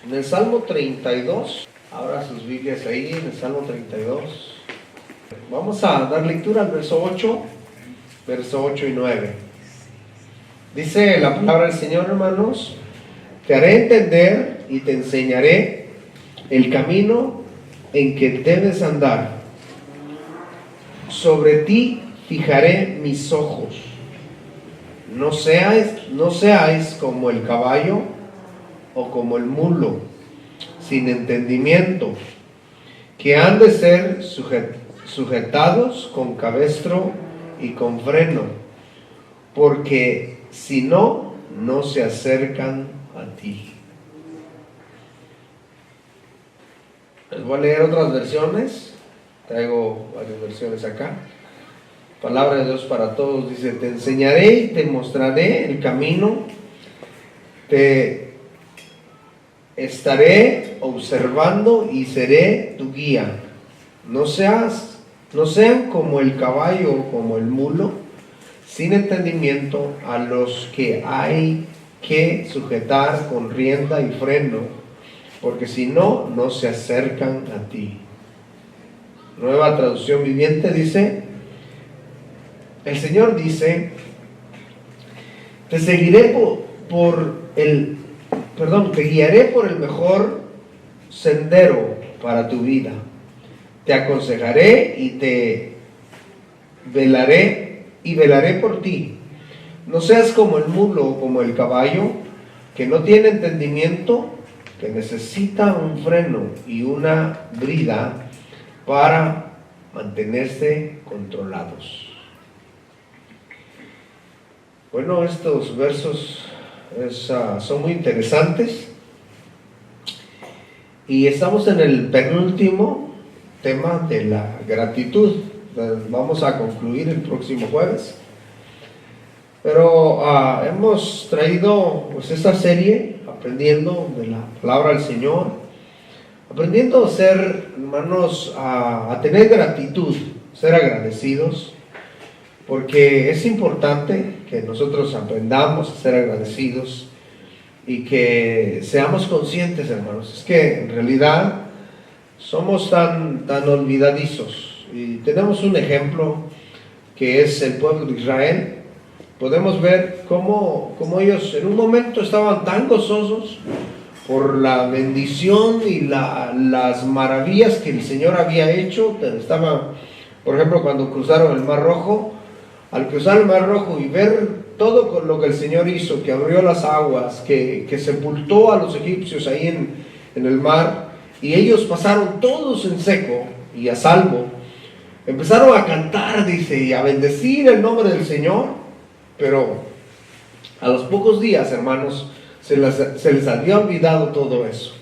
En el Salmo 32, abra sus Biblias ahí en el Salmo 32. Vamos a dar lectura al verso 8 y 9. Dice la palabra del Señor, hermanos: te haré entender y te enseñaré el camino en que debes andar. Sobre ti fijaré mis ojos. No seáis como el caballo o como el mulo, sin entendimiento, que han de ser sujetados con cabestro y con freno, porque si no, no se acercan a ti. Les voy a leer otras versiones. Traigo varias versiones acá. Palabra de Dios para todos. Dice: te enseñaré y te mostraré el camino. Te estaré observando y seré tu guía. No sean como el caballo o como el mulo, sin entendimiento, a los que hay que sujetar con rienda y freno, porque si no, no se acercan a ti. Nueva Traducción Viviente dice: el Señor dice, te guiaré por el mejor sendero para tu vida. Te aconsejaré y velaré por ti. No seas como el mulo o como el caballo, que no tiene entendimiento, que necesita un freno y una brida para mantenerse controlados. Bueno, estos versos son muy interesantes, y estamos en el penúltimo tema de la gratitud. Vamos a concluir el próximo jueves, pero hemos traído esta serie aprendiendo de la palabra del Señor, aprendiendo a ser, hermanos, a tener gratitud, ser agradecidos, porque es importante que nosotros aprendamos a ser agradecidos y que seamos conscientes, hermanos. Es que en realidad somos tan olvidadizos, y tenemos un ejemplo que es el pueblo de Israel. Podemos ver cómo ellos en un momento estaban tan gozosos por la bendición y las maravillas que el Señor había hecho. Por ejemplo, cuando cruzaron el Mar Rojo. Al cruzar el Mar Rojo y ver todo con lo que el Señor hizo, que abrió las aguas, que sepultó a los egipcios ahí en el mar, y ellos pasaron todos en seco y a salvo, empezaron a cantar, dice, y a bendecir el nombre del Señor. Pero a los pocos días, hermanos, se les había olvidado todo eso.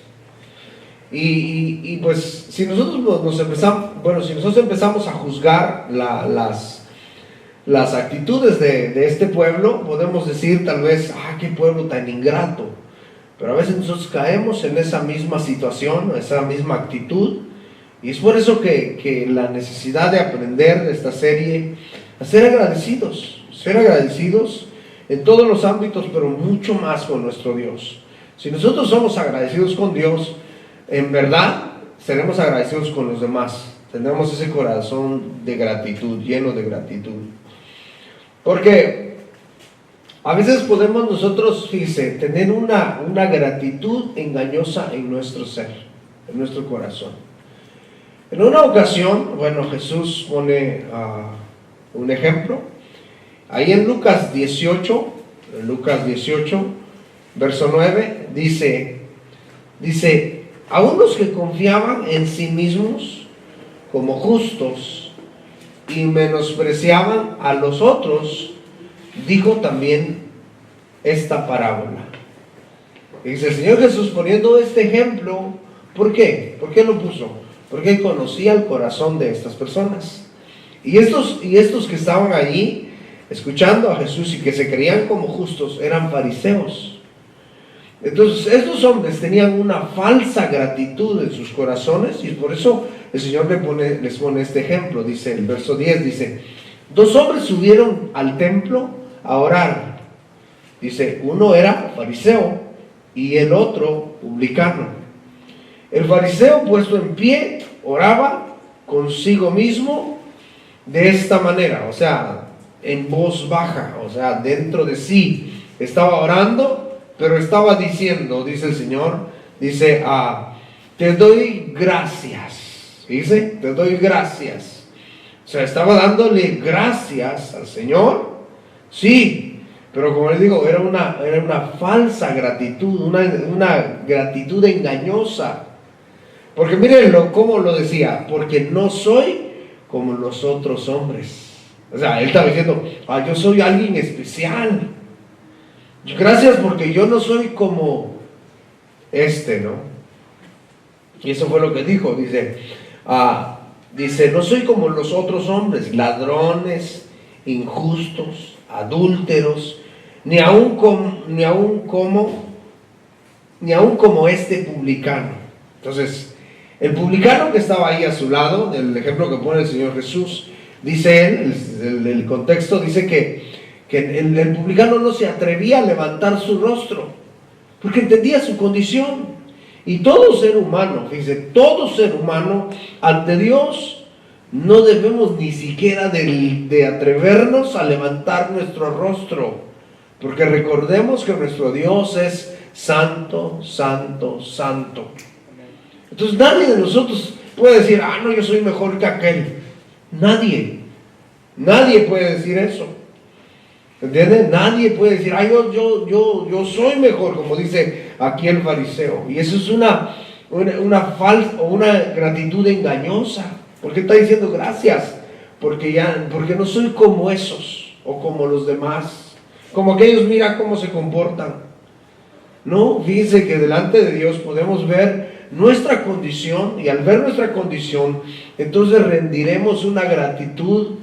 Y pues si nosotros empezamos a juzgar las actitudes de este pueblo, podemos decir tal vez: qué pueblo tan ingrato. Pero a veces nosotros caemos en esa misma situación, esa misma actitud, y es por eso que la necesidad de aprender de esta serie, a ser agradecidos en todos los ámbitos, pero mucho más con nuestro Dios. Si nosotros somos agradecidos con Dios, en verdad seremos agradecidos con los demás. Tendremos ese corazón de gratitud, lleno de gratitud. Porque a veces podemos nosotros, fíjese, tener una gratitud engañosa en nuestro ser, en nuestro corazón. En una ocasión, Jesús pone un ejemplo. Ahí en Lucas 18, verso 9, dice: a unos que confiaban en sí mismos como justos y menospreciaban a los otros, dijo también esta parábola. Dice el Señor Jesús poniendo este ejemplo. ¿Por qué? ¿Por qué lo puso? Porque Él conocía el corazón de estas personas. Y estos que estaban allí escuchando a Jesús y que se creían como justos eran fariseos. Entonces estos hombres tenían una falsa gratitud en sus corazones, y por eso el Señor les pone este ejemplo. Dice el verso 10, dice: 2 hombres subieron al templo a orar. Dice, uno era fariseo y el otro publicano. El fariseo, puesto en pie, oraba consigo mismo de esta manera, o sea, en voz baja, o sea, dentro de sí. Estaba orando, pero estaba diciendo, dice el Señor, dice, te doy gracias. Dice, te doy gracias. O sea, estaba dándole gracias al Señor. Sí, pero como les digo, era una falsa gratitud, una gratitud engañosa. Porque mírenlo, cómo lo decía, porque no soy como los otros hombres. O sea, él estaba diciendo, yo soy alguien especial. Gracias porque yo no soy como ¿no? Y eso fue lo que dijo, dice, no soy como los otros hombres, ladrones, injustos, adúlteros, ni aun como este publicano. Entonces, el publicano que estaba ahí a su lado, el ejemplo que pone el Señor Jesús, dice él, el contexto dice que el publicano no se atrevía a levantar su rostro, porque entendía su condición. Y todo ser humano, fíjense, todo ser humano ante Dios no debemos ni siquiera de atrevernos a levantar nuestro rostro, porque recordemos que nuestro Dios es santo, santo, santo. Entonces nadie de nosotros puede decir, no, yo soy mejor que aquel. Nadie puede decir eso. ¿Entienden? Nadie puede decir, yo soy mejor, como dice aquí el fariseo. Y eso es una falsa o una gratitud engañosa. ¿Por qué está diciendo gracias? Porque no soy como esos o como los demás, como aquellos, mira cómo se comportan. No, fíjense que delante de Dios podemos ver nuestra condición, y al ver nuestra condición, entonces rendiremos una gratitud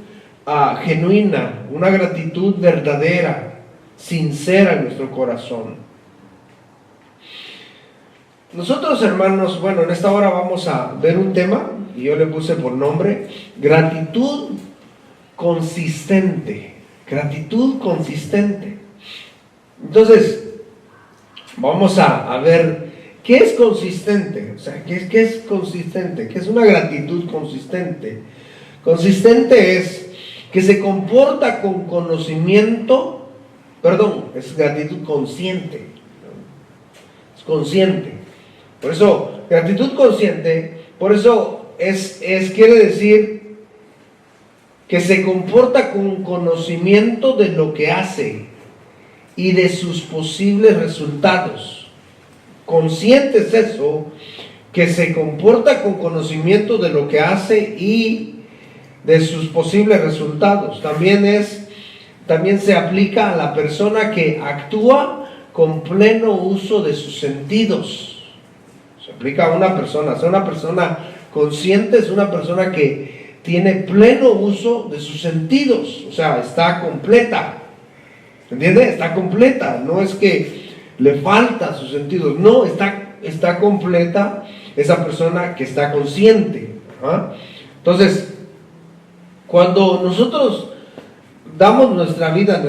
genuina, una gratitud verdadera, sincera en nuestro corazón. Nosotros, hermanos, en esta hora vamos a ver un tema, y yo le puse por nombre, gratitud consistente. Gratitud consistente. Entonces, vamos a ver qué es consistente. O sea, ¿qué es consistente? ¿Qué es una gratitud consistente? Consistente es que se comporta con conocimiento, es gratitud consciente. Es consciente. Por eso, gratitud consciente, quiere decir que se comporta con conocimiento de lo que hace y de sus posibles resultados. Consciente es eso, que se comporta con conocimiento de lo que hace y de sus posibles resultados. También se aplica a la persona que actúa con pleno uso de sus sentidos. Se aplica a una persona, una persona consciente es una persona que tiene pleno uso de sus sentidos, o sea, está completa. ¿Entiende? Está completa, no es que le falta sus sentidos, no, está completa esa persona que está consciente. Entonces, cuando nosotros damos nuestra vida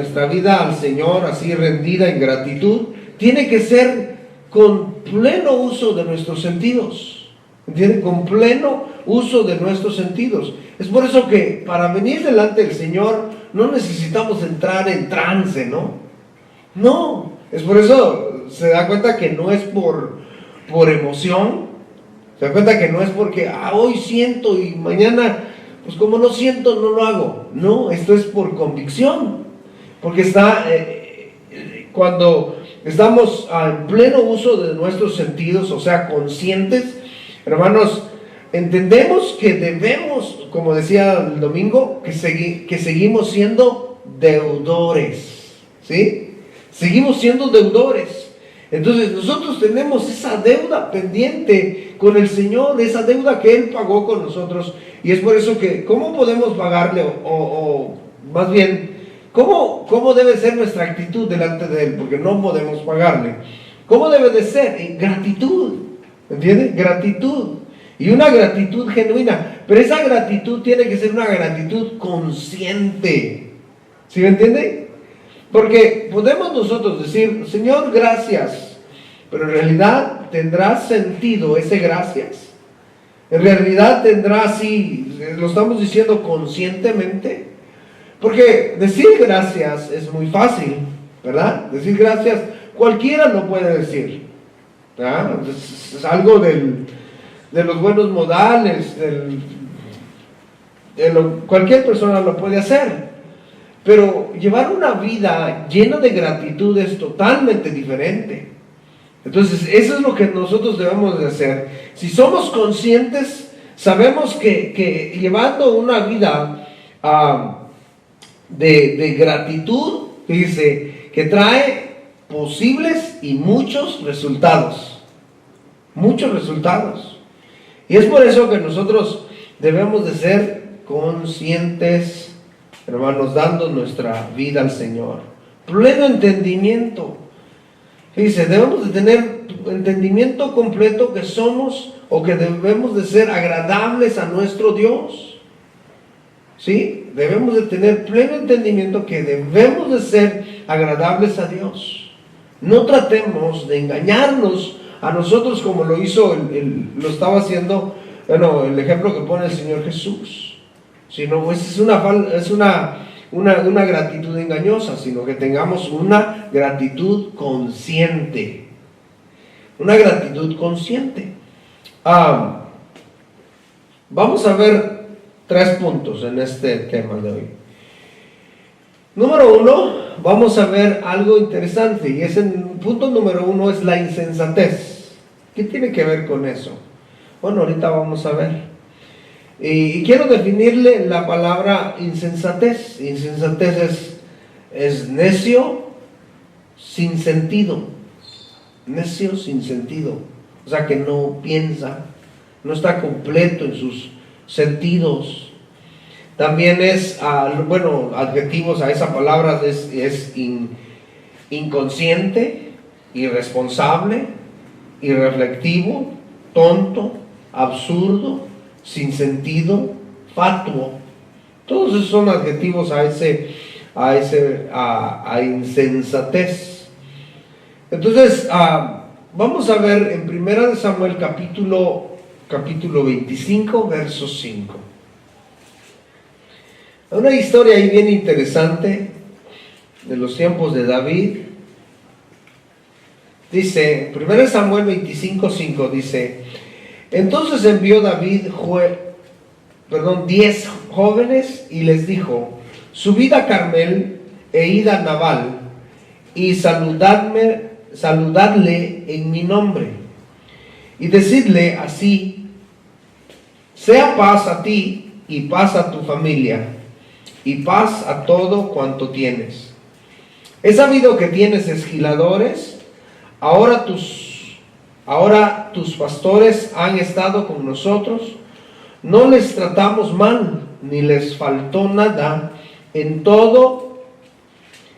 al Señor así rendida en gratitud, tiene que ser con pleno uso de nuestros sentidos. ¿Entienden? Con pleno uso de nuestros sentidos. Es por eso que para venir delante del Señor no necesitamos entrar en trance, ¿no? No, es por eso se da cuenta que no es por emoción. Se da cuenta que no es porque hoy siento y mañana, pues como no siento, no lo hago. No, esto es por convicción. Porque cuando estamos en pleno uso de nuestros sentidos, o sea, conscientes, hermanos, entendemos que debemos, como decía el domingo, que seguimos siendo deudores, ¿sí? Seguimos siendo deudores. Entonces nosotros tenemos esa deuda pendiente con el Señor, esa deuda que Él pagó con nosotros, y es por eso que, ¿cómo podemos pagarle? O más bien, ¿cómo debe ser nuestra actitud delante de Él? Porque no podemos pagarle. ¿Cómo debe de ser? En gratitud, ¿entiendes? Gratitud. Y una gratitud genuina. Pero esa gratitud tiene que ser una gratitud consciente. ¿Sí me entiende? Porque podemos nosotros decir, Señor, gracias. pero en realidad tendrá sentido ese gracias. En realidad tendrá así, lo estamos diciendo conscientemente, porque decir gracias es muy fácil, ¿verdad? Decir gracias, cualquiera lo puede decir, ¿verdad? Es algo de los buenos modales, cualquier persona lo puede hacer. Pero llevar una vida llena de gratitud es totalmente diferente. Entonces, eso es lo que nosotros debemos de hacer. Si somos conscientes, sabemos que llevando una vida de gratitud, dice, que trae posibles y muchos resultados. Muchos resultados. Y es por eso que nosotros debemos de ser conscientes, hermanos, dando nuestra vida al Señor. Pleno entendimiento. Dice, debemos de tener entendimiento completo que somos o que debemos de ser agradables a nuestro Dios. ¿Sí? Debemos de tener pleno entendimiento que debemos de ser agradables a Dios. No tratemos de engañarnos a nosotros como lo hizo, lo estaba haciendo, bueno, el ejemplo que pone el Señor Jesús. Sino pues es una gratitud engañosa, sino que tengamos una gratitud consciente. Una gratitud consciente. Vamos a ver 3 puntos en este tema de hoy. Número 1, vamos a ver algo interesante, y es el punto número 1 es la insensatez. ¿Qué tiene que ver con eso? Bueno, ahorita vamos a ver. Y quiero definirle la palabra insensatez. Insensatez es necio sin sentido. Necio sin sentido. O sea, que no piensa, no está completo en sus sentidos. También es, adjetivos a esa palabra es inconsciente, irresponsable, irreflectivo, tonto, absurdo, sin sentido, fatuo. Todos esos son adjetivos a insensatez. Entonces, vamos a ver en 1 Samuel capítulo 25, verso 5. Una historia ahí bien interesante de los tiempos de David. Dice, 1 Samuel 25, 5, dice: entonces envió David 10 jóvenes y les dijo: subid a Carmel e id a Nabal y saludadle en mi nombre y decidle así: sea paz a ti y paz a tu familia y paz a todo cuanto tienes. He sabido que tienes esquiladores, ahora tus pastores han estado con nosotros, no les tratamos mal, ni les faltó nada en todo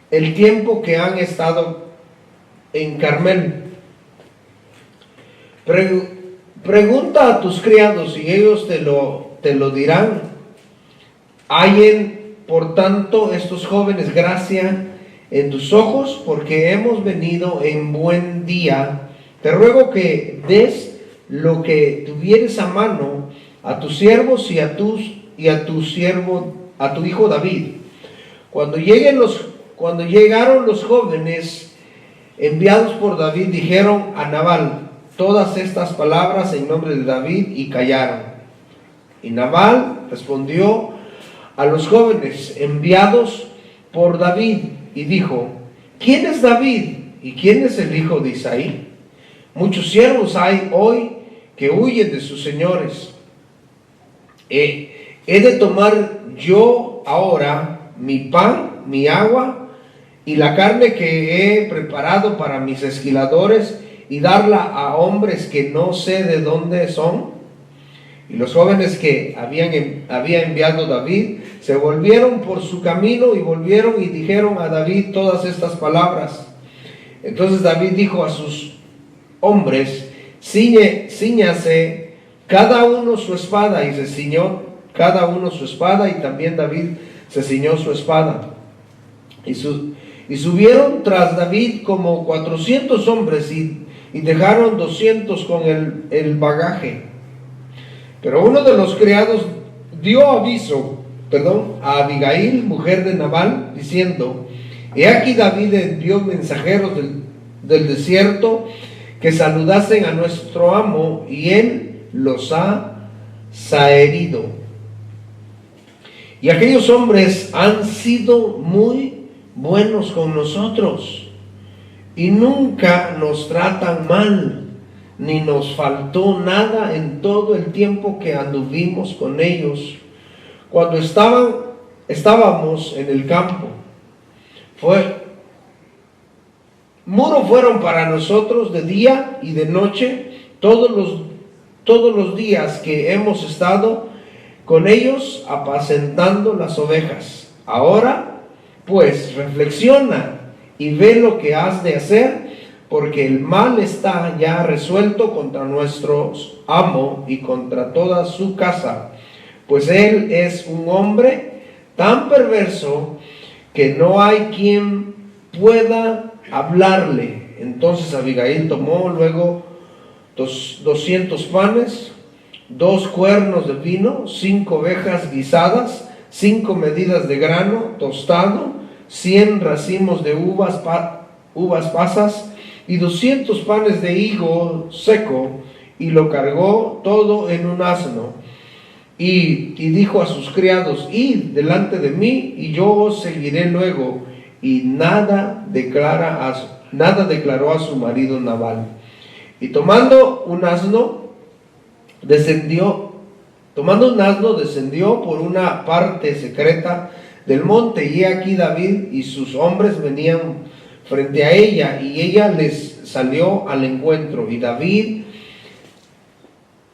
el tiempo que han estado en Carmel. Pregunta a tus criados y ellos te lo dirán. Hallen, por tanto, estos jóvenes gracia en tus ojos, porque hemos venido en buen día. Te ruego que des lo que tuvieres a mano a tus siervos y a tu hijo David. Cuando llegaron los jóvenes enviados por David, dijeron a Nabal todas estas palabras en nombre de David y callaron. Y Nabal respondió a los jóvenes enviados por David y dijo: ¿quién es David y quién es el hijo de Isaí? Muchos siervos hay hoy que huyen de sus señores. He de tomar yo ahora mi pan, mi agua y la carne que he preparado para mis esquiladores y darla a hombres que no sé de dónde son. Y los jóvenes que había enviado David se volvieron por su camino y volvieron y dijeron a David todas estas palabras. Entonces David dijo a sus hombres: cíñase cada uno su espada, y se ciñó cada uno su espada, y también David se ciñó su espada. Y subieron tras David como 400 hombres, y y dejaron 200 con el bagaje. Pero uno de los criados dio aviso, a Abigail, mujer de Nabal, diciendo: he aquí David envió mensajeros del desierto que saludasen a nuestro amo, y él los ha zaherido. Y aquellos hombres han sido muy buenos con nosotros, y nunca nos tratan mal, ni nos faltó nada en todo el tiempo que anduvimos con ellos. Cuando estábamos en el campo, muro fueron para nosotros de día y de noche todos los días que hemos estado con ellos apacentando las ovejas. Ahora, pues, reflexiona y ve lo que has de hacer, porque el mal está ya resuelto contra nuestro amo y contra toda su casa, pues él es un hombre tan perverso que no hay quien pueda hablarle. Entonces Abigail tomó luego 200 panes, 2 cuernos de vino, 5 ovejas guisadas, 5 medidas de grano tostado, 100 racimos de uvas pasas y 200 panes de higo seco, y lo cargó todo en un asno. Y dijo a sus criados: id delante de mí, y yo os seguiré luego. Y nada declaró a su marido Nabal. Y tomando un asno, descendió por una parte secreta del monte, y he aquí David y sus hombres venían frente a ella, y ella les salió al encuentro.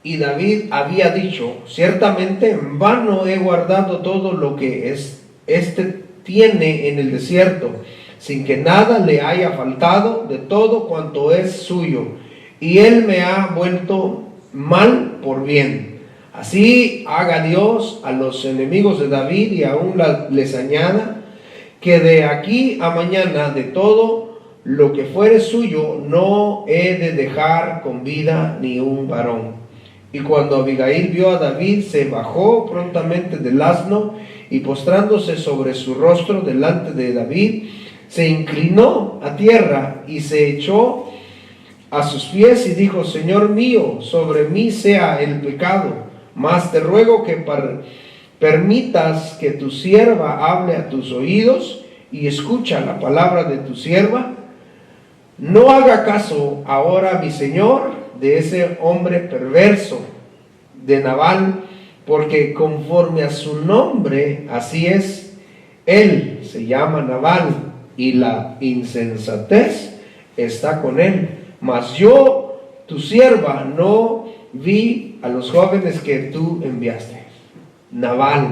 Y David había dicho: ciertamente en vano he guardado todo lo que este tiene en el desierto, sin que nada le haya faltado de todo cuanto es suyo, y él me ha vuelto mal por bien. Así haga Dios a los enemigos de David, y aún les añada, que de aquí a mañana de todo lo que fuere suyo no he de dejar con vida ni un varón. Y cuando Abigail vio a David, se bajó prontamente del asno, y postrándose sobre su rostro delante de David, se inclinó a tierra y se echó a sus pies y dijo: Señor mío, sobre mí sea el pecado, mas te ruego que permitas que tu sierva hable a tus oídos, y escucha la palabra de tu sierva. No haga caso ahora mi señor de ese hombre perverso de Nabal, porque conforme a su nombre, así es, él se llama Nabal, y la insensatez está con él. Mas yo, tu sierva, no vi a los jóvenes que tú enviaste. Nabal.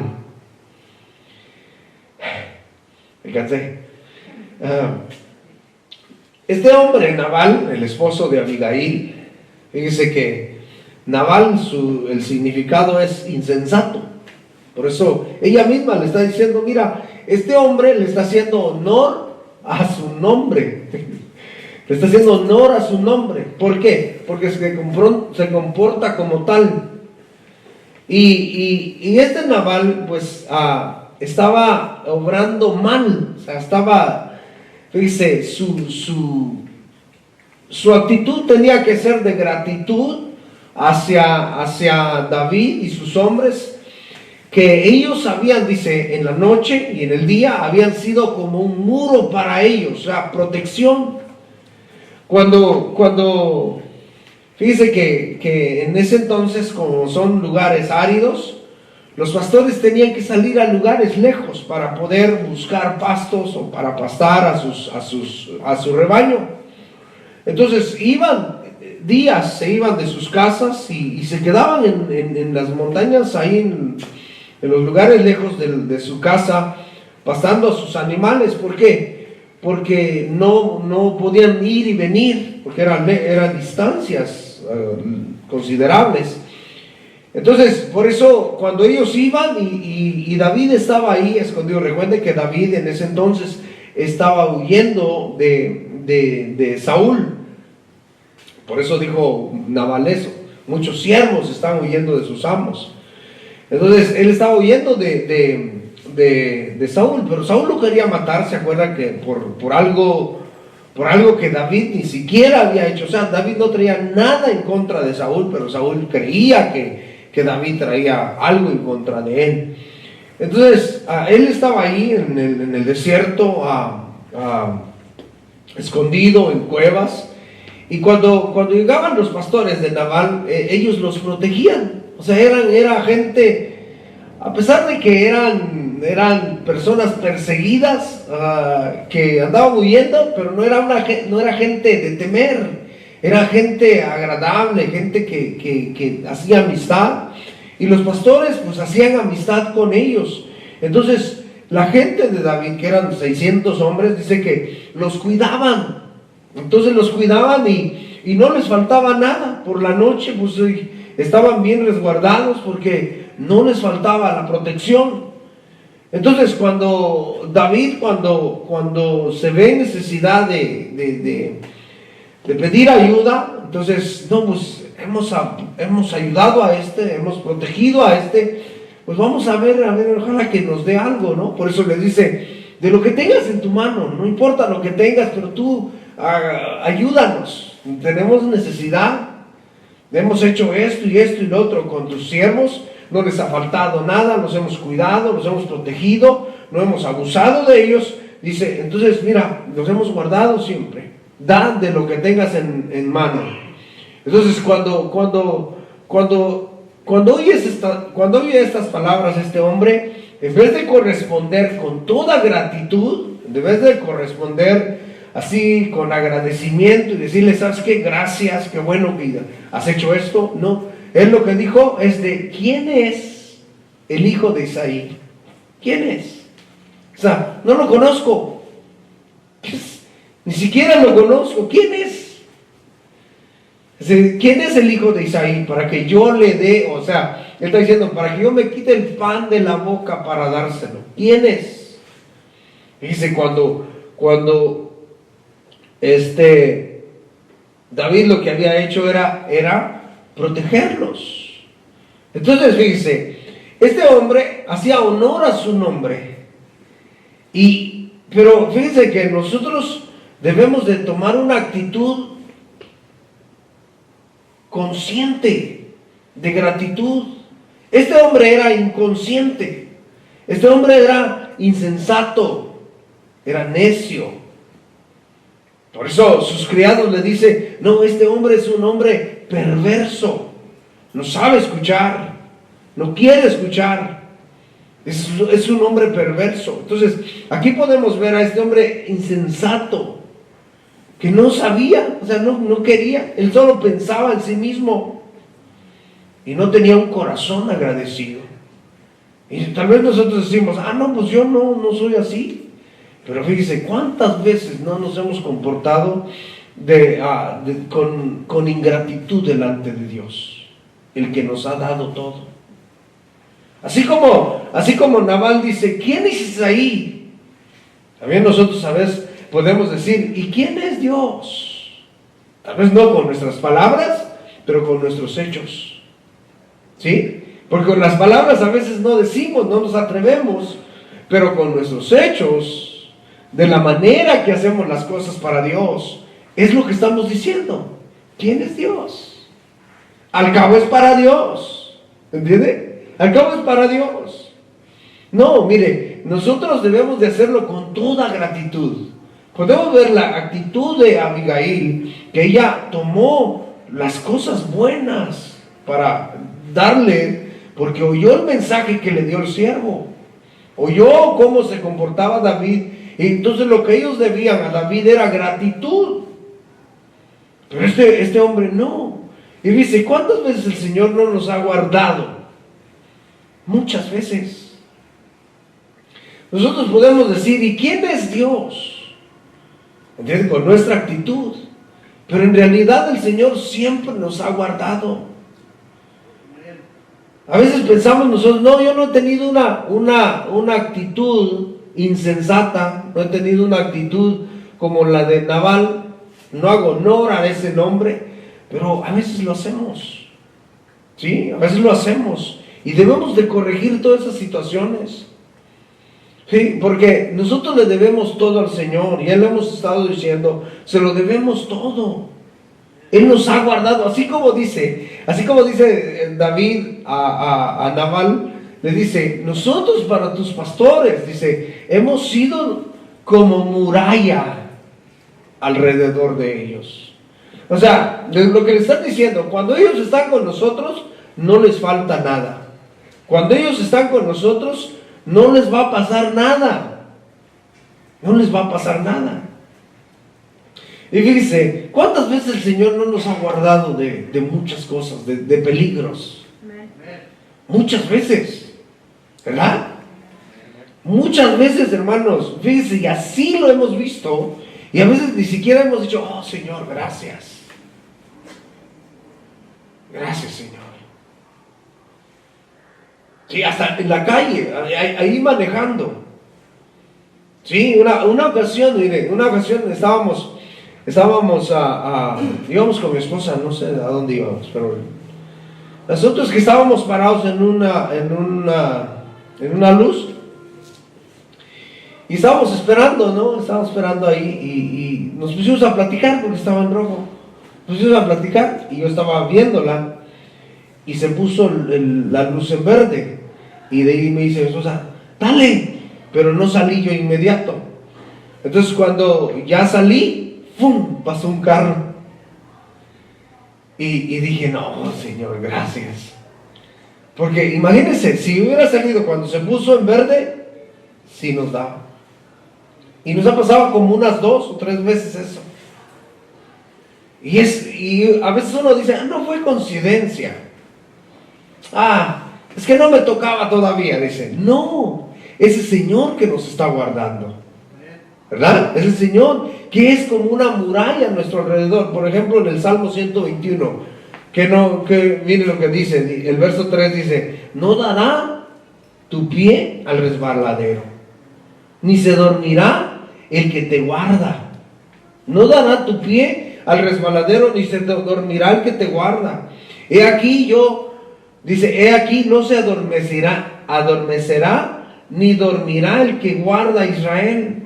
Me cansé. Este hombre, Nabal, el esposo de Abigail, fíjese que Nabal, el significado es insensato. Por eso ella misma le está diciendo: mira, este hombre le está haciendo honor a su nombre. Le está haciendo honor a su nombre. ¿Por qué? Porque se comporta como tal. Y este Nabal, pues, estaba obrando mal. O sea, estaba, fíjese, su actitud tenía que ser de gratitud hacia David y sus hombres, que ellos habían, dice, en la noche y en el día habían sido como un muro para ellos, o sea, protección. Cuando fíjese que en ese entonces, como son lugares áridos, los pastores tenían que salir a lugares lejos para poder buscar pastos o para pastar a su rebaño. Entonces se iban de sus casas y se quedaban en las montañas, ahí en los lugares lejos de su casa, pastando a sus animales. ¿Por qué? Porque no podían ir y venir, porque eran distancias considerables. Entonces, por eso, cuando ellos iban y David estaba ahí escondido, recuerden que David en ese entonces estaba huyendo de Saúl. Por eso dijo Nabal eso. Muchos siervos están huyendo de sus amos. Entonces él estaba huyendo de Saúl, pero Saúl lo quería matar. ¿Se acuerdan que por algo que David ni siquiera había hecho? O sea, David no traía nada en contra de Saúl, pero Saúl creía que David traía algo en contra de él. Entonces él estaba ahí en el desierto, escondido en cuevas. Y cuando llegaban los pastores de Nabal, ellos los protegían. O sea, era gente, a pesar de que eran personas perseguidas, que andaban huyendo, pero no era gente de temer. Era gente agradable, gente que hacía amistad. Y los pastores pues hacían amistad con ellos. Entonces la gente de David, que eran 600 hombres, dice que los cuidaban. Entonces los cuidaban y no les faltaba nada. Por la noche pues estaban bien resguardados porque no les faltaba la protección. Entonces cuando David, cuando se ve necesidad de pedir ayuda, entonces no, pues hemos ayudado a hemos protegido a pues vamos a ver, ojalá que nos dé algo, ¿no? Por eso le dice, de lo que tengas en tu mano, no importa lo que tengas, pero tú ayúdanos, tenemos necesidad, hemos hecho esto y lo otro con tus siervos, no les ha faltado nada, los hemos cuidado, los hemos protegido, no hemos abusado de ellos. Dice, entonces mira, los hemos guardado siempre, da de lo que tengas en mano. Entonces cuando oye estas palabras, este hombre, en vez de corresponder con toda gratitud, en vez de corresponder así con agradecimiento y decirle, ¿sabes qué? Gracias, qué bueno que has hecho esto. No, él lo que dijo es ¿quién es el hijo de Isaí? ¿Quién es? O sea, no lo conozco. Ni siquiera lo conozco. ¿Quién es? ¿Quién es el hijo de Isaí? Para que yo le dé, o sea, él está diciendo, para que yo me quite el pan de la boca para dárselo. ¿Quién es? Y dice, cuando David lo que había hecho era protegerlos. Entonces, fíjese, este hombre hacía honor a su nombre. Pero fíjense que nosotros debemos de tomar una actitud consciente de gratitud. Este hombre era inconsciente. Este hombre era insensato, era necio. Por eso sus criados le dicen, no, este hombre es un hombre perverso, no sabe escuchar, no quiere escuchar, es un hombre perverso. Entonces, aquí podemos ver a este hombre insensato, que no sabía, o sea, no quería, él solo pensaba en sí mismo, y no tenía un corazón agradecido. Y tal vez nosotros decimos, no, pues yo no soy así. Pero fíjese, ¿cuántas veces no nos hemos comportado con ingratitud delante de Dios, el que nos ha dado todo? Así como Nabal dice, ¿quién es Isaí? También nosotros a veces podemos decir, ¿y quién es Dios? Tal vez no con nuestras palabras, pero con nuestros hechos. ¿Sí? Porque con las palabras a veces no decimos, no nos atrevemos, pero con nuestros hechos, de la manera que hacemos las cosas para Dios, es lo que estamos diciendo. ¿Quién es Dios? Al cabo es para Dios. ¿Entiende? Al cabo es para Dios. No, mire, nosotros debemos de hacerlo con toda gratitud. Podemos ver la actitud de Abigail, que ella tomó las cosas buenas para darle, porque oyó el mensaje que le dio el siervo, oyó cómo se comportaba David. Y entonces lo que ellos debían a David era gratitud. Pero este hombre no. Y dice, ¿cuántas veces el Señor no nos ha guardado? Muchas veces. Nosotros podemos decir, ¿y quién es Dios? ¿Entiendes? Con nuestra actitud. Pero en realidad el Señor siempre nos ha guardado. A veces pensamos nosotros, no, yo no he tenido una actitud insensata, no he tenido una actitud como la de Nabal, no hago honor a ese nombre, pero a veces lo hacemos, ¿sí? A veces lo hacemos, y debemos de corregir todas esas situaciones, ¿sí? Porque nosotros le debemos todo al Señor, y Él lo hemos estado diciendo, se lo debemos todo. Él nos ha guardado, así como dice David a Nabal, le dice, nosotros para tus pastores, dice, hemos sido como muralla alrededor de ellos. O sea, lo que le están diciendo, cuando ellos están con nosotros, no les falta nada. Cuando ellos están con nosotros, no les va a pasar nada. No les va a pasar nada. Y fíjese, ¿cuántas veces el Señor no nos ha guardado de muchas cosas, de peligros? Muchas veces, ¿verdad? Muchas veces, hermanos, fíjese, y así lo hemos visto, y a veces ni siquiera hemos dicho, oh Señor, gracias. Gracias, Señor. Sí, hasta en la calle, ahí manejando. Sí, una ocasión, mire, estábamos íbamos con mi esposa, no sé a dónde íbamos, pero nosotros que estábamos parados en una luz, y estábamos esperando, ¿no? Estábamos esperando ahí, y nos pusimos a platicar porque estaba en rojo. Nos pusimos a platicar, y yo estaba viéndola, y se puso la luz en verde, y de ahí me dice mi esposa, dale, pero no salí yo inmediato. Entonces cuando ya salí, ¡fum!, pasó un carro, y dije, no, Señor, gracias. Porque imagínense, si hubiera salido cuando se puso en verde, sí nos daba. Y nos ha pasado como unas 2 o 3 veces eso. Y a veces uno dice, no fue coincidencia. Es que no me tocaba todavía. Dice, no, es el Señor que nos está guardando, ¿verdad? Es el Señor que es como una muralla a nuestro alrededor. Por ejemplo, en el Salmo 121, que mire lo que dice, el verso 3 dice, no dará tu pie al resbaladero, ni se dormirá el que te guarda. No dará tu pie al resbaladero, ni se dormirá el que te guarda. He aquí no se adormecerá, ni dormirá el que guarda a Israel.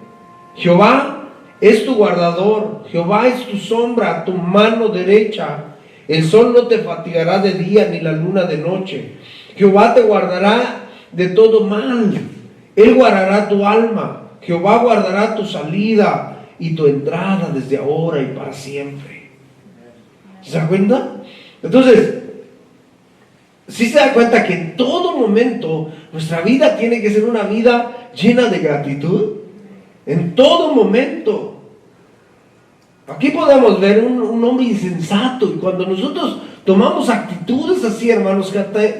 Jehová es tu guardador, Jehová es tu sombra, tu mano derecha. El sol no te fatigará de día, ni la luna de noche. Jehová te guardará de todo mal. Él guardará tu alma. Jehová guardará tu salida y tu entrada desde ahora y para siempre. ¿Se da cuenta? Entonces, ¿sí se da cuenta que en todo momento nuestra vida tiene que ser una vida llena de gratitud? En todo momento. Aquí podemos ver un hombre insensato, y cuando nosotros tomamos actitudes así, hermanos,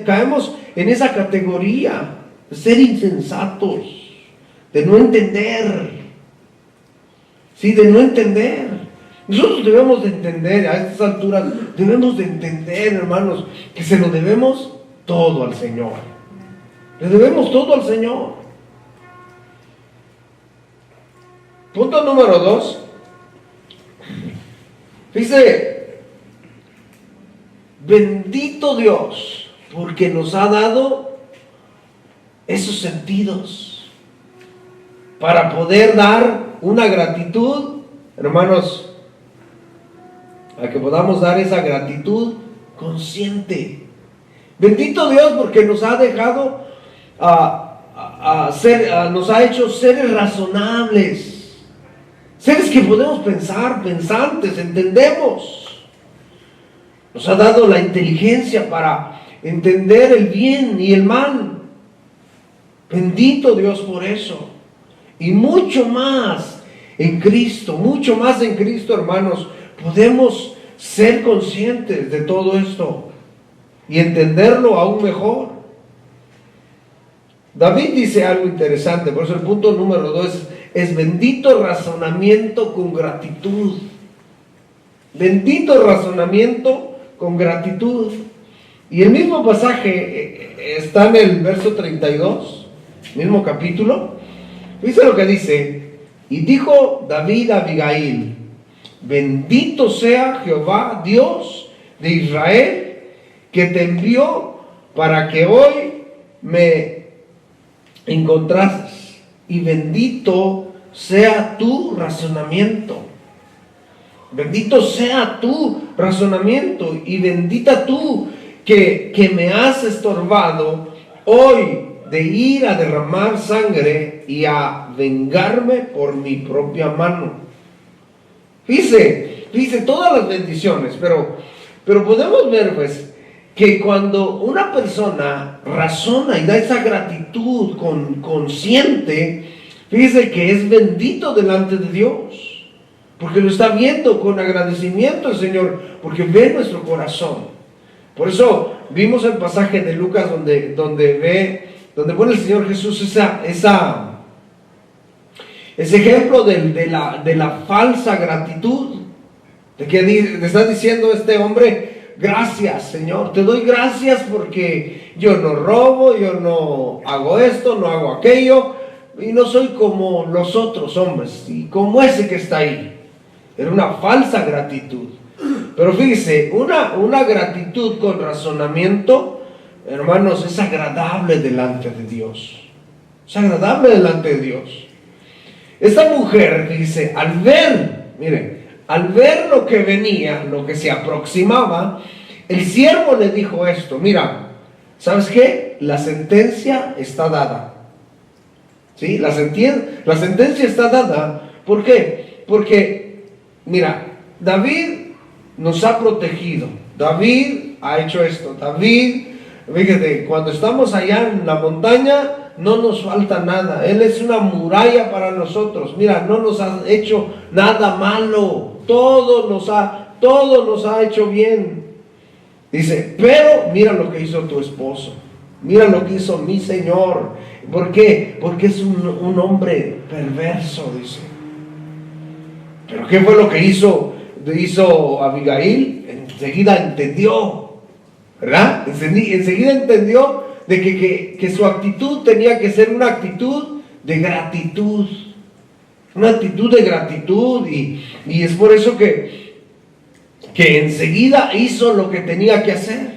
caemos en esa categoría de ser insensatos, de no entender. Sí, de no entender. Nosotros debemos de entender, a estas alturas, debemos de entender, hermanos, que se lo debemos todo al Señor. Le debemos todo al Señor. Punto número 2. Dice, bendito Dios, porque nos ha dado esos sentidos para poder dar una gratitud, hermanos, a que podamos dar esa gratitud consciente. Bendito Dios, porque nos ha dejado nos ha hecho seres razonables, seres que podemos pensar, pensantes, entendemos. Nos ha dado la inteligencia para entender el bien y el mal. Bendito Dios por eso. Y mucho más en Cristo, hermanos, podemos ser conscientes de todo esto y entenderlo aún mejor. David dice algo interesante, por eso el punto número 2 es bendito razonamiento con gratitud. Bendito razonamiento con gratitud. Y el mismo pasaje está en el verso 32, mismo capítulo. Dice lo que dice, y dijo David a Abigail, bendito sea Jehová Dios de Israel, que te envió para que hoy me encontrases. Y bendito sea tu razonamiento. Bendito sea tu razonamiento y bendita tú que me has estorbado hoy de ir a derramar sangre y a vengarme por mi propia mano. Dice todas las bendiciones, pero podemos ver pues que cuando una persona razona y da esa gratitud consciente, fíjese que es bendito delante de Dios. Porque lo está viendo con agradecimiento el Señor, porque ve nuestro corazón. Por eso vimos el pasaje de Lucas donde pone el Señor Jesús ese ejemplo de la falsa gratitud, de que le está diciendo este hombre: gracias, Señor, te doy gracias porque yo no robo, yo no hago esto, no hago aquello, y no soy como los otros hombres, y como ese que está ahí. Era una falsa gratitud. Pero fíjese, una gratitud con razonamiento, hermanos, es agradable delante de Dios. Es agradable delante de Dios. Esta mujer, fíjese, al ver lo que venía, lo que se aproximaba, el siervo le dijo esto: mira, ¿sabes qué? La sentencia está dada. ¿Sí? La sentencia está dada. ¿Por qué? Porque mira, David nos ha protegido. David ha hecho esto. David, fíjate, cuando estamos allá en la montaña, no nos falta nada. Él es una muralla para nosotros. Mira, no nos ha hecho nada malo. Todo nos ha hecho bien. Dice, pero mira lo que hizo tu esposo. Mira lo que hizo mi Señor. ¿Por qué? Porque es un hombre perverso, dice. ¿Pero qué fue lo que hizo Abigail? Enseguida entendió, ¿verdad? Enseguida entendió de que su actitud tenía que ser una actitud de gratitud. Una actitud de gratitud. Y es por eso que enseguida hizo lo que tenía que hacer.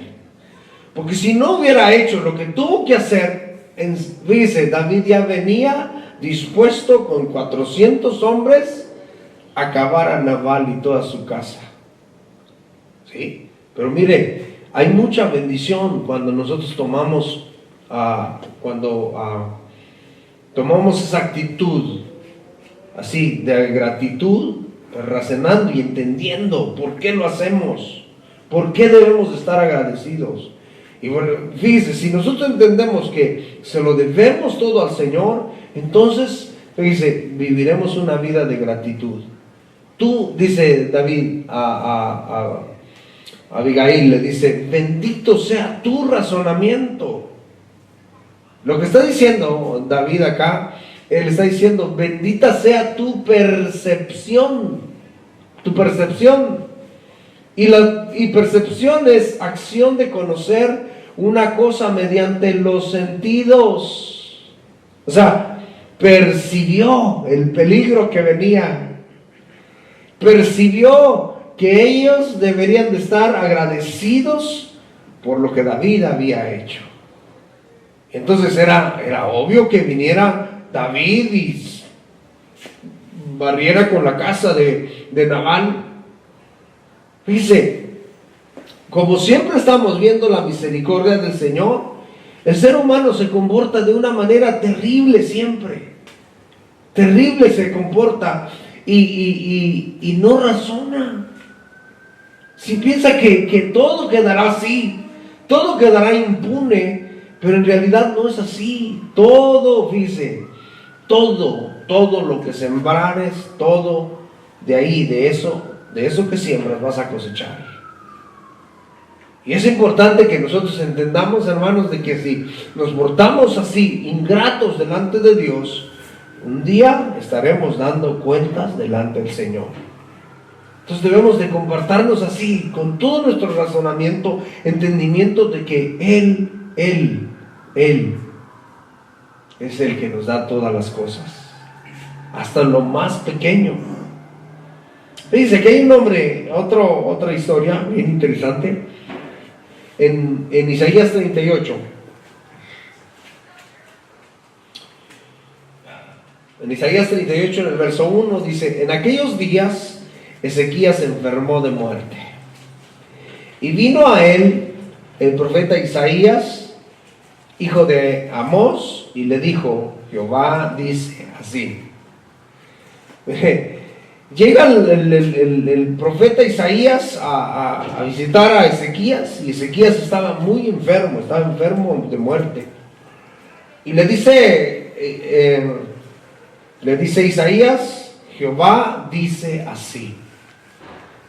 Porque si no hubiera hecho lo que tuvo que hacer, dice, David ya venía dispuesto con 400 hombres acabar a Nabal y toda su casa. ¿Sí? Pero mire, hay mucha bendición cuando nosotros tomamos esa actitud así de gratitud, razonando y entendiendo por qué lo hacemos, por qué debemos estar agradecidos. Y bueno, fíjese, si nosotros entendemos que se lo debemos todo al Señor, entonces, fíjese, viviremos una vida de gratitud. Tú, dice David a Abigail, le dice, bendito sea tu razonamiento. Lo que está diciendo David acá, él está diciendo, bendita sea tu percepción. Tu percepción. Y percepción es acción de conocer una cosa mediante los sentidos. O sea, percibió el peligro que venía. Percibió que ellos deberían de estar agradecidos por lo que David había hecho. Entonces era obvio que viniera David y barriera con la casa de Nabal. Fíjese, como siempre estamos viendo la misericordia del Señor, el ser humano se comporta de una manera terrible siempre. Terrible se comporta. Y no razona. Si piensa que todo quedará así, todo quedará impune, pero en realidad no es así. Todo, fíjese, todo lo que sembrares, todo de ahí, de eso que siembras vas a cosechar. Y es importante que nosotros entendamos, hermanos, de que si nos portamos así, ingratos delante de Dios, un día estaremos dando cuentas delante del Señor. Entonces debemos de comportarnos así, con todo nuestro razonamiento, entendimiento de que Él es el que nos da todas las cosas, hasta lo más pequeño. Dice que hay un hombre, otra historia bien interesante, en Isaías 38. En Isaías 38, en el verso 1, dice: en aquellos días Ezequías se enfermó de muerte, y vino a él el profeta Isaías, hijo de Amós, y le dijo: Jehová dice así. Llega el profeta Isaías a visitar a Ezequías, y Ezequías estaba muy enfermo, estaba enfermo de muerte. Y le dice Isaías: Jehová dice así.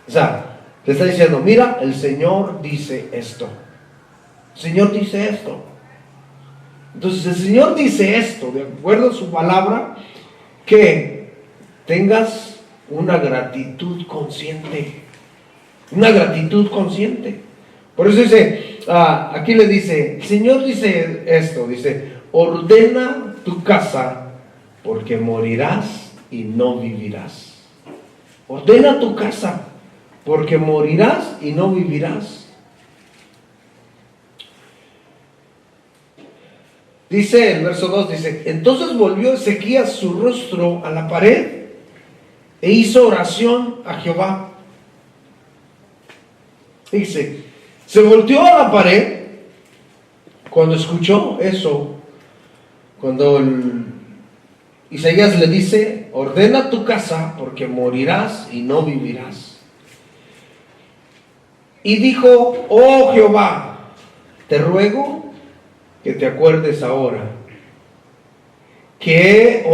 O sea, le está diciendo: mira, el Señor dice esto. El Señor dice esto. Entonces el Señor dice esto, de acuerdo a su palabra, que tengas una gratitud consciente. Una gratitud consciente. Por eso dice, aquí le dice, el Señor dice esto, dice: ordena tu casa, porque morirás y no vivirás. Ordena tu casa, porque morirás y no vivirás. Dice el verso 2, dice: entonces volvió Ezequías su rostro a la pared e hizo oración a Jehová. Dice, se volteó a la pared cuando escuchó eso, cuando Isaías le dice: ordena tu casa, porque morirás y no vivirás. Y dijo: oh Jehová, te ruego que te acuerdes ahora que he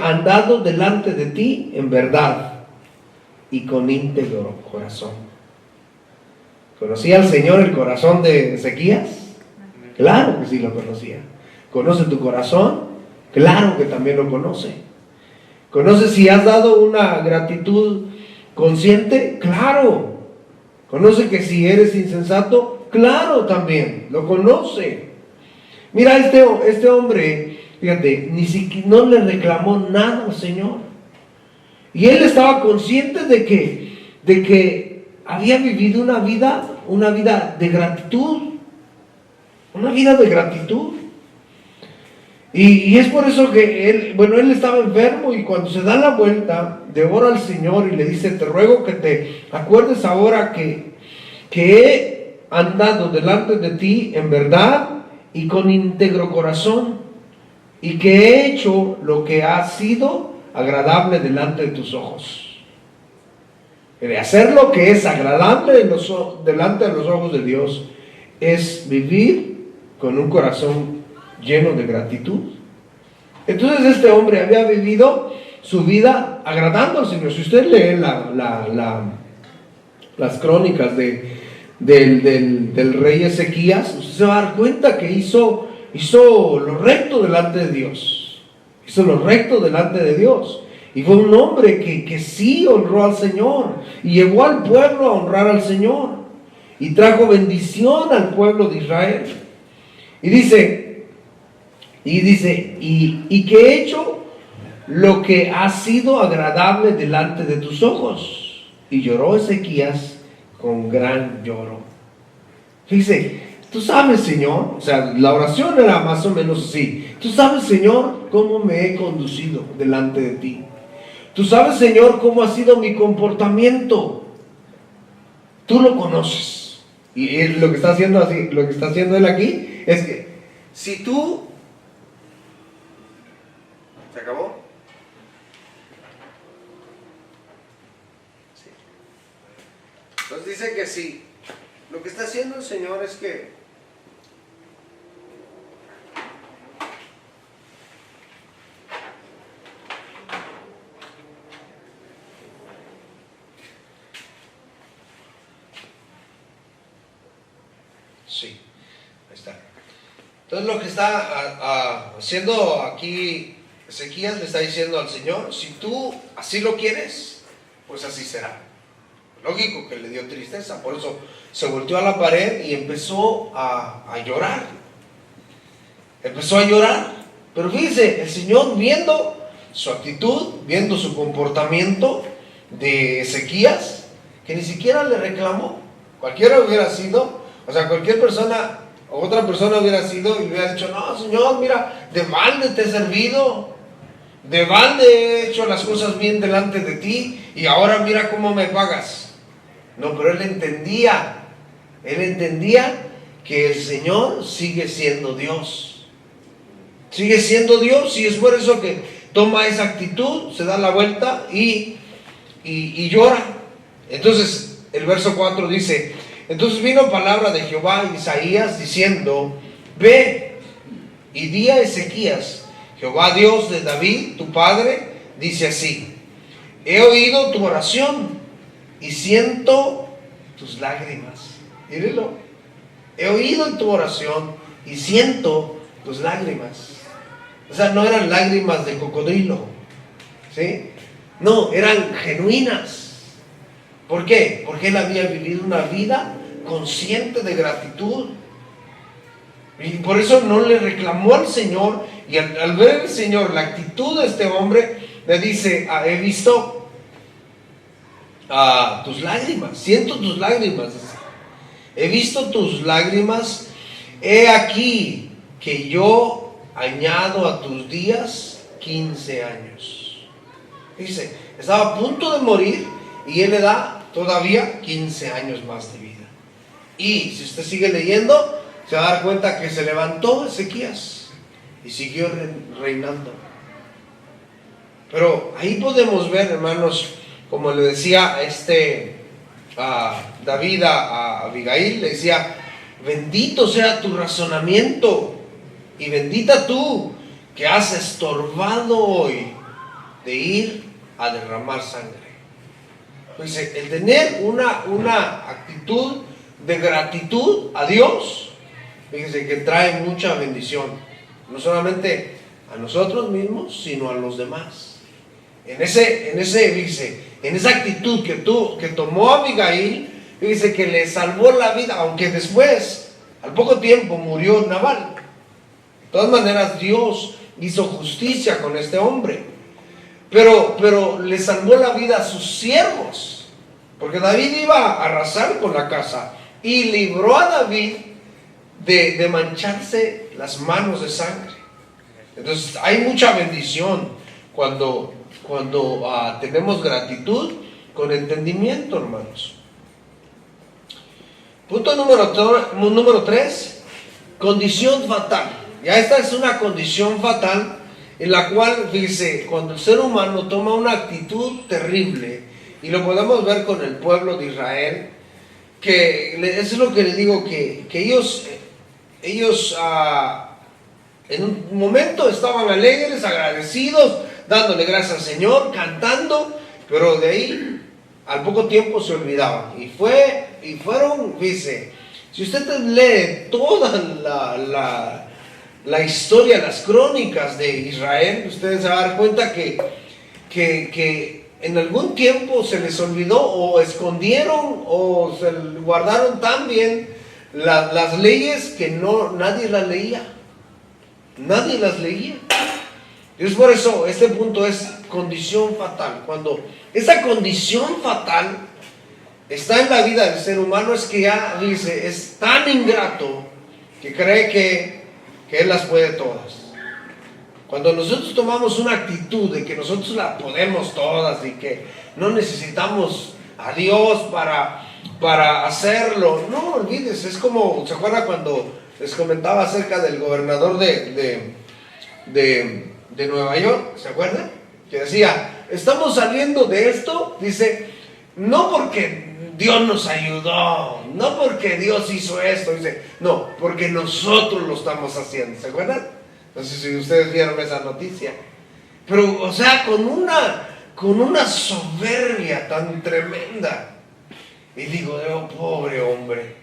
andado delante de ti en verdad y con íntegro corazón. ¿Conocía el Señor el corazón de Ezequías? Claro que sí lo conocía. ¿Conoce tu corazón? Claro que también lo conoce. ¿Conoce si has dado una gratitud consciente? Claro. ¿Conoce que si eres insensato? Claro, también, lo conoce. Mira, este hombre, fíjate, ni siquiera no le reclamó nada al Señor. Y él estaba consciente de que había vivido una vida de gratitud. Una vida de gratitud. Y es por eso que él estaba enfermo, y cuando se da la vuelta, devora al Señor y le dice: te ruego que te acuerdes ahora que he andado delante de ti en verdad y con íntegro corazón, y que he hecho lo que ha sido agradable delante de tus ojos. De hacer lo que es agradable delante de los ojos de Dios es vivir con un corazón lleno de gratitud. Entonces este hombre había vivido su vida agradando al Señor. Si usted lee las crónicas del rey Ezequías, usted se va a dar cuenta que hizo lo recto delante de Dios. Hizo lo recto delante de Dios. Y fue un hombre que sí honró al Señor, y llevó al pueblo a honrar al Señor, y trajo bendición al pueblo de Israel. Y dice, y que he hecho lo que ha sido agradable delante de tus ojos. Y lloró Ezequías con gran lloro. Fíjese, tú sabes, Señor, o sea, la oración era más o menos así: tú sabes, Señor, cómo me he conducido delante de ti. Tú sabes, Señor, cómo ha sido mi comportamiento. Tú lo conoces. Y lo que está haciendo él aquí es que si tú... ¿Se acabó? Sí. Entonces dice que sí. Lo que está haciendo el Señor es que sí, ahí está. Entonces lo que está haciendo aquí Ezequías, le está diciendo al Señor: si tú así lo quieres, pues así será. Lógico que le dio tristeza, por eso se volteó a la pared y empezó a llorar. Empezó a llorar. Pero fíjense, el Señor, viendo su actitud, viendo su comportamiento de Ezequías, que ni siquiera le reclamó. Cualquiera hubiera sido, o sea, cualquier persona, otra persona hubiera sido y hubiera dicho, no, Señor, mira, de balde te he servido, de balde he hecho las cosas bien delante de ti y ahora mira cómo me pagas. No, pero él entendía que el Señor sigue siendo Dios. Sigue siendo Dios, y es por eso que toma esa actitud, se da la vuelta y llora. Entonces el verso 4 dice: entonces vino palabra de Jehová a Isaías diciendo: ve y di a Ezequías, Jehová Dios de David tu padre dice así: he oído tu oración y siento tus lágrimas. Mírenlo, he oído tu oración y siento tus lágrimas. O sea, no eran lágrimas de cocodrilo, ¿sí? No, eran genuinas. ¿Por qué? Porque él había vivido una vida consciente de gratitud. Y por eso no le reclamó al Señor. Y al ver el Señor la actitud de este hombre, le dice: he visto tus lágrimas, siento tus lágrimas. He visto tus lágrimas. He aquí que yo añado a tus días 15 años. Dice, estaba a punto de morir y él le da todavía 15 años más de vida. Y si usted sigue leyendo, se va a dar cuenta que se levantó Ezequías y siguió reinando. Pero ahí podemos ver, hermanos, como le decía David a Abigail, le decía: bendito sea tu razonamiento y bendita tú que has estorbado hoy de ir a derramar sangre. Pues el tener una actitud de gratitud a Dios, fíjense que trae mucha bendición, no solamente a nosotros mismos, sino a los demás. En esa actitud que tomó Abigail, fíjense que le salvó la vida, aunque después, al poco tiempo, murió Nabal. De todas maneras, Dios hizo justicia con este hombre, pero le salvó la vida a sus siervos, porque David iba a arrasar con la casa y libró a David de mancharse las manos de sangre. Entonces hay mucha bendición cuando tenemos gratitud con entendimiento, hermanos. Punto número 3, condición fatal. Ya esta es una condición fatal en la cual, dice, cuando el ser humano toma una actitud terrible, y lo podemos ver con el pueblo de Israel, que eso es lo que les digo, que ellos en un momento estaban alegres, agradecidos, dándole gracias al Señor, cantando, pero de ahí al poco tiempo se olvidaban. Y fueron, dice, si usted lee toda la historia, las crónicas de Israel, ustedes se van a dar cuenta que en algún tiempo se les olvidó, o escondieron, o se guardaron tan bien las leyes que nadie las leía. Nadie las leía. Y es por eso, este punto es condición fatal. Cuando esa condición fatal está en la vida del ser humano, es que ya, dice, es tan ingrato que cree que Él las puede todas. Cuando nosotros tomamos una actitud de que nosotros las podemos todas y que no necesitamos a Dios para hacerlo, no olvides, es como, ¿se acuerda cuando les comentaba acerca del gobernador de Nueva York? ¿Se acuerdan? Que decía, estamos saliendo de esto, dice, no porque Dios nos ayudó, no porque Dios hizo esto, dice, no, porque nosotros lo estamos haciendo. ¿Se acuerdan? No sé si ustedes vieron esa noticia. Pero, o sea, con una soberbia tan tremenda. Y digo, pobre hombre,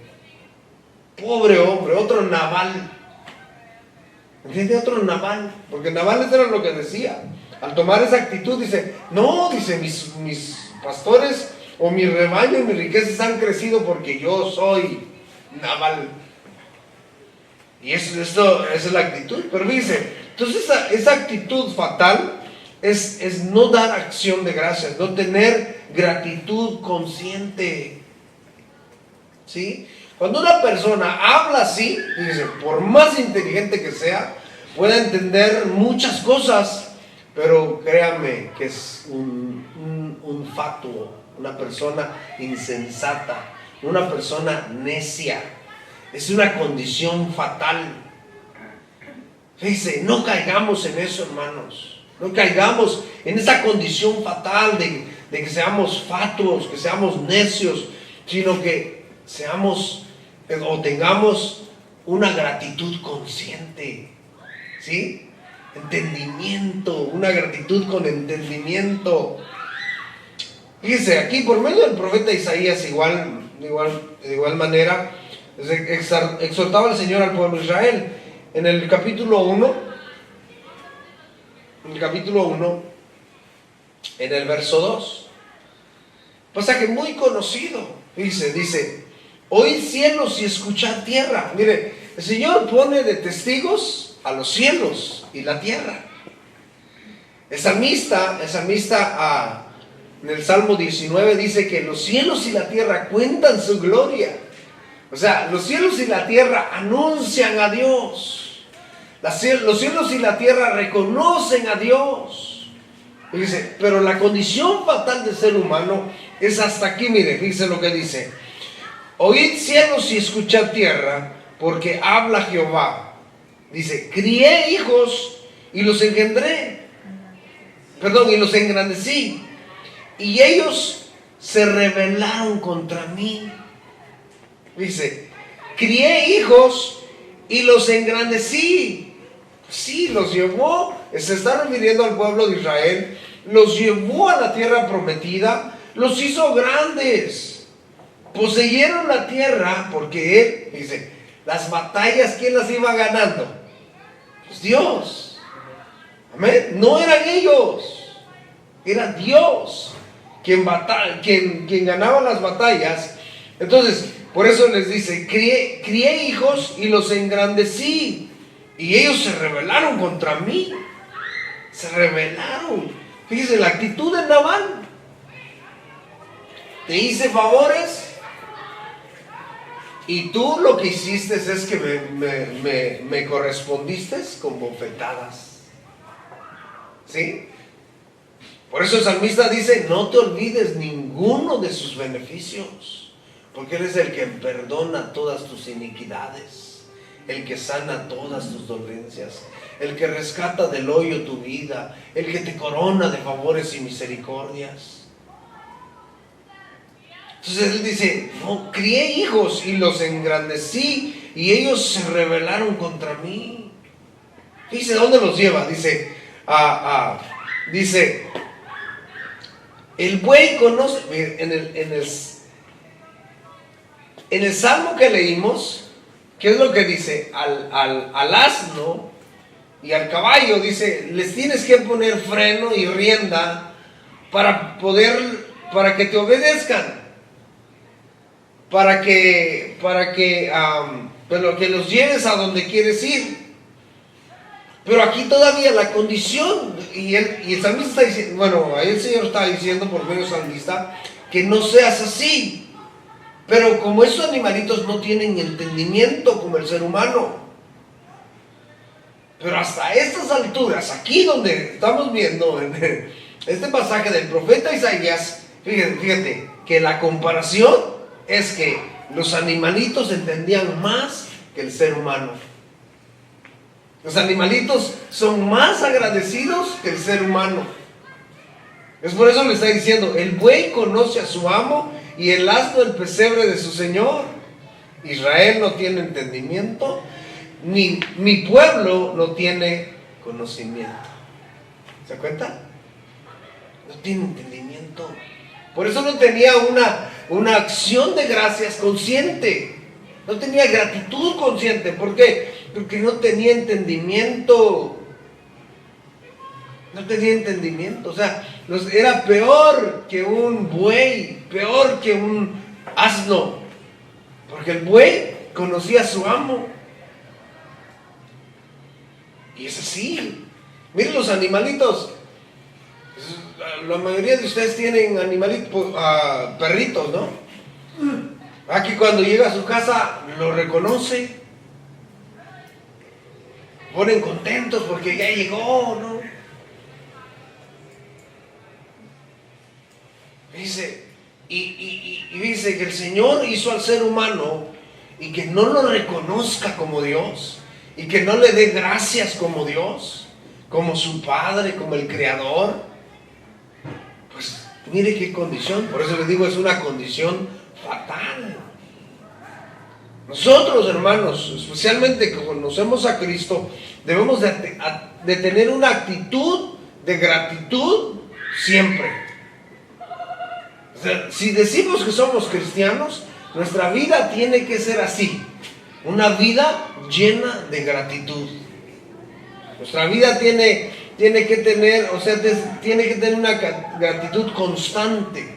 otro Nabal. ¿Entiende? Otro Nabal. Porque Nabal eso era lo que decía. Al tomar esa actitud, dice, no, dice, mis pastores o mi rebaño y mis riquezas han crecido porque yo soy Nabal. Y esa es la actitud. Pero dice, entonces esa actitud fatal es no dar acción de gracias, no tener gratitud consciente. ¿Sí? Cuando una persona habla así, dice, por más inteligente que sea, puede entender muchas cosas, pero créame que es un fatuo, una persona insensata, una persona necia. Es una condición fatal. Fíjense, no caigamos en eso, hermanos. No caigamos en esa condición fatal de que seamos fatuos, que seamos necios, sino que seamos o tengamos una gratitud consciente. ¿Sí? Entendimiento, una gratitud con entendimiento. Fíjense, aquí por medio del profeta Isaías, de igual manera, exhortaba al Señor al pueblo de Israel. En el capítulo 1, en el verso 2, pasaje muy conocido, dice, oíd cielos y escuchad tierra. Mire, el Señor pone de testigos a los cielos y la tierra. El salmista en el Salmo 19 dice que los cielos y la tierra cuentan su gloria. O sea, los cielos y la tierra anuncian a Dios. Los cielos y la tierra reconocen a Dios. Y dice, pero la condición fatal del ser humano es hasta aquí. Mire, dice lo que dice. Oíd cielos y escuchad tierra, porque habla Jehová. Dice, crié hijos y los engendré. Y los engrandecí. Y ellos se rebelaron contra mí. Dice, crié hijos y los engrandecí. Sí, los llevó, se está refiriendo al pueblo de Israel, los llevó a la tierra prometida, los hizo grandes, poseyeron la tierra, porque él, dice, las batallas, ¿quién las iba ganando? Pues Dios. Amén. No eran ellos, era Dios quien ganaba las batallas. Entonces, por eso les dice, crié hijos y los engrandecí. Y ellos se rebelaron contra mí. Se rebelaron. Fíjese la actitud de Nabal. Te hice favores y tú lo que hiciste es que me correspondiste con bofetadas. ¿Sí? Por eso el salmista dice, no te olvides ninguno de sus beneficios, porque Él es el que perdona todas tus iniquidades, el que sana todas tus dolencias, el que rescata del hoyo tu vida, el que te corona de favores y misericordias. Entonces Él dice, no, crié hijos y los engrandecí y ellos se rebelaron contra mí. Dice, ¿dónde los lleva? Dice, dice, el buey conoce, en el salmo que leímos, ¿qué es lo que dice? Al asno y al caballo, dice, les tienes que poner freno y rienda para que te obedezcan, para que los lleves a donde quieres ir. Pero aquí todavía la condición, y el salmista está diciendo, bueno, ahí el Señor está diciendo por medio del salmista, que no seas así. Pero como esos animalitos no tienen entendimiento como el ser humano. Pero hasta estas alturas, aquí donde estamos viendo en este pasaje del profeta Isaías, fíjate que la comparación es que los animalitos entendían más que el ser humano. Los animalitos son más agradecidos que el ser humano. Es por eso le está diciendo, el buey conoce a su amo y el asno el pesebre de su señor. Israel no tiene entendimiento, ni mi pueblo no tiene conocimiento. ¿Se cuenta? No tiene entendimiento. Por eso no tenía una acción de gracias consciente. No tenía gratitud consciente. ¿Por qué? Porque no tenía entendimiento. No tenía entendimiento. O sea, era peor que un buey, peor que un asno. Porque el buey conocía a su amo. Y es así. Miren los animalitos. la mayoría de ustedes tienen animalitos, perritos, ¿no? Aquí cuando llega a su casa lo reconoce, ponen contentos porque ya llegó, ¿no? Dice, y dice que el Señor hizo al ser humano y que no lo reconozca como Dios y que no le dé gracias como Dios, como su Padre, como el Creador. Pues mire qué condición, por eso les digo, es una condición fatal. Nosotros, hermanos, especialmente que conocemos a Cristo, debemos de tener una actitud de gratitud siempre. O sea, si decimos que somos cristianos, nuestra vida tiene que ser así, una vida llena de gratitud. Nuestra vida tiene que tener, tiene que tener una gratitud constante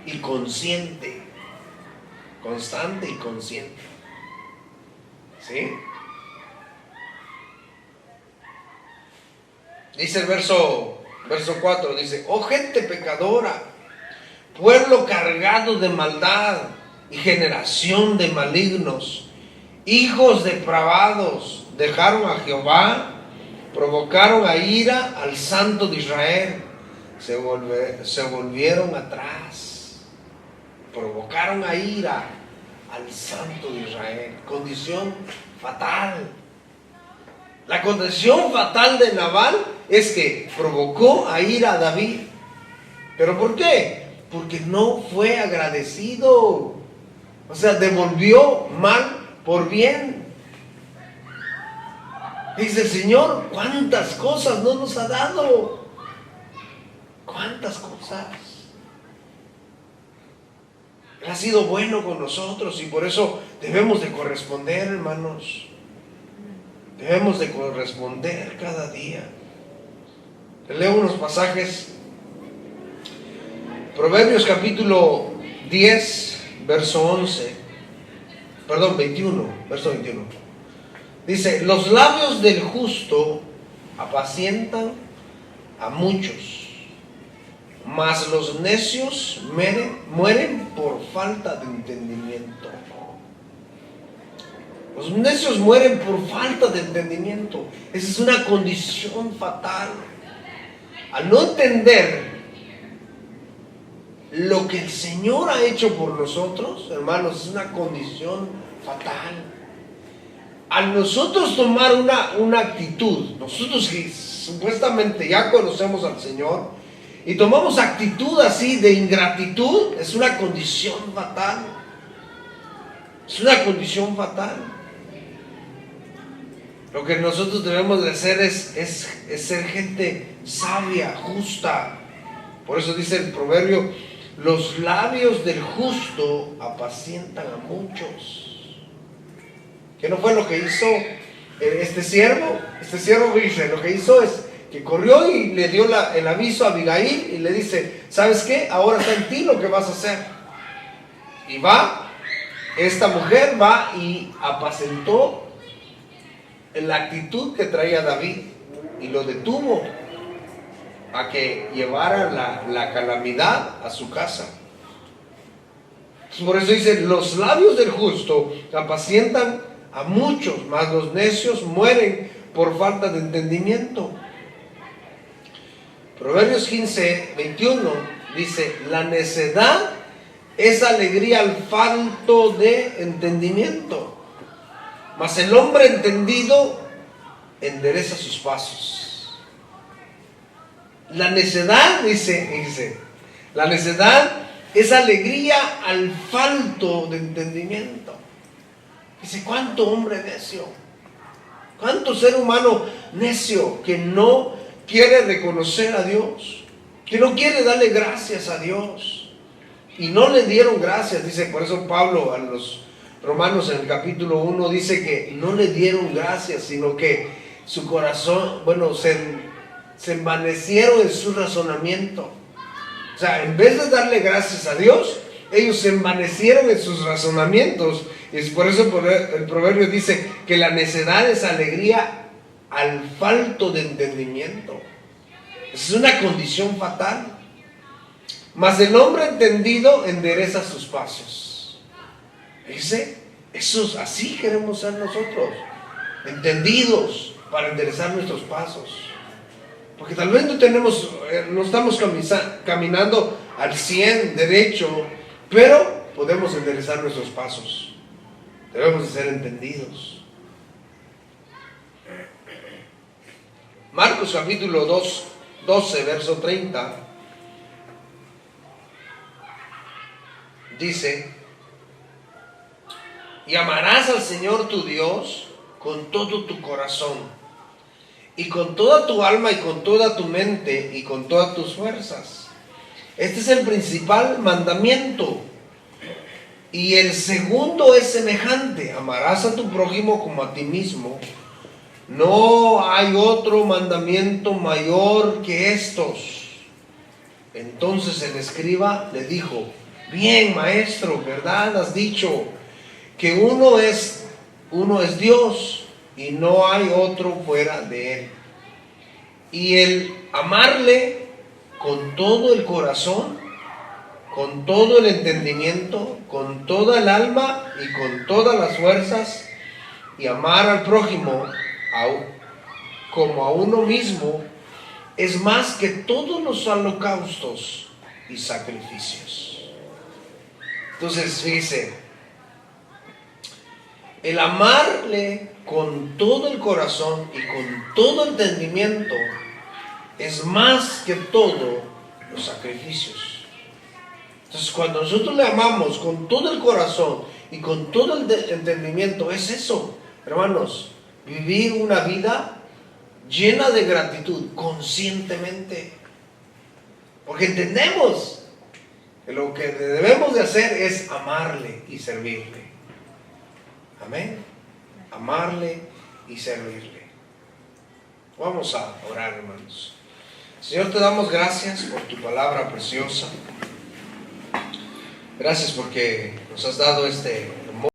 y consciente. Constante y consciente. ¿Sí? Dice el verso 4, dice: oh gente pecadora, pueblo cargado de maldad y generación de malignos, hijos depravados, dejaron a Jehová, provocaron a ira al Santo de Israel, se volvieron atrás, provocaron a ira al Santo de Israel. Condición fatal. La condición fatal de Nabal es que provocó a ira a David. ¿Pero por qué? Porque no fue agradecido. O sea, devolvió mal por bien. Dice el Señor, ¿cuántas cosas no nos ha dado? ¿Cuántas cosas? Él ha sido bueno con nosotros y por eso debemos de corresponder, hermanos. Debemos de corresponder cada día. Leo unos pasajes. Proverbios capítulo 10, verso 21, verso 21. Dice: los labios del justo apacientan a muchos, mas los necios mueren por falta de entendimiento. Los necios mueren por falta de entendimiento. Esa es una condición fatal. Al no entender lo que el Señor ha hecho por nosotros, hermanos, es una condición fatal. Al nosotros tomar una actitud, nosotros que supuestamente ya conocemos al Señor, y tomamos actitud así de ingratitud, es una condición fatal. Es una condición fatal. Lo que nosotros debemos de hacer es ser gente sabia, justa. Por eso dice el proverbio: los labios del justo apacientan a muchos. ¿Qué no fue lo que hizo este siervo? Este siervo dice, lo que hizo es que corrió y le dio el aviso a Abigail y le dice: ¿sabes qué? Ahora está en ti lo que vas a hacer. Y esta mujer va y apacentó en la actitud que traía David y lo detuvo a que llevara la calamidad a su casa. Por eso dice: los labios del justo apacientan a muchos, mas los necios mueren por falta de entendimiento. Proverbios 15, 21 dice: la necedad es alegría al falto de entendimiento, mas el hombre entendido endereza sus pasos. La necedad, dice, la necedad es alegría al falto de entendimiento. Dice, ¿cuánto hombre necio? ¿Cuánto ser humano necio que no quiere reconocer a Dios? Que no quiere darle gracias a Dios. Y no le dieron gracias, dice, por eso Pablo a los Romanos en el capítulo 1 dice que no le dieron gracias, sino que su corazón, se envanecieron en su razonamiento. O sea, en vez de darle gracias a Dios, ellos se envanecieron en sus razonamientos. Y es por eso el proverbio dice que la necedad es alegría al falto de entendimiento. Es una condición fatal. Mas el hombre entendido endereza sus pasos. Dice, así queremos ser nosotros, entendidos para enderezar nuestros pasos. Porque tal vez no estamos caminando al 100 derecho, pero podemos enderezar nuestros pasos. Debemos de ser entendidos. Marcos capítulo 12, verso 30, dice: y amarás al Señor tu Dios con todo tu corazón, y con toda tu alma, y con toda tu mente, y con todas tus fuerzas. Este es el principal mandamiento. Y el segundo es semejante: amarás a tu prójimo como a ti mismo. No hay otro mandamiento mayor que estos. Entonces el escriba le dijo: bien, maestro, ¿verdad has dicho? Que uno es Dios y no hay otro fuera de Él. Y el amarle con todo el corazón, con todo el entendimiento, con toda el alma y con todas las fuerzas, y amar al prójimo como a uno mismo, es más que todos los holocaustos y sacrificios. Entonces, fíjese, el amarle con todo el corazón y con todo entendimiento es más que todos los sacrificios. Entonces, cuando nosotros le amamos con todo el corazón y con todo el entendimiento, es eso, hermanos, vivir una vida llena de gratitud conscientemente. Porque entendemos que lo que debemos de hacer es amarle y servirle. Amén. Amarle y servirle. Vamos a orar, hermanos. Señor, te damos gracias por tu palabra preciosa. Gracias porque nos has dado este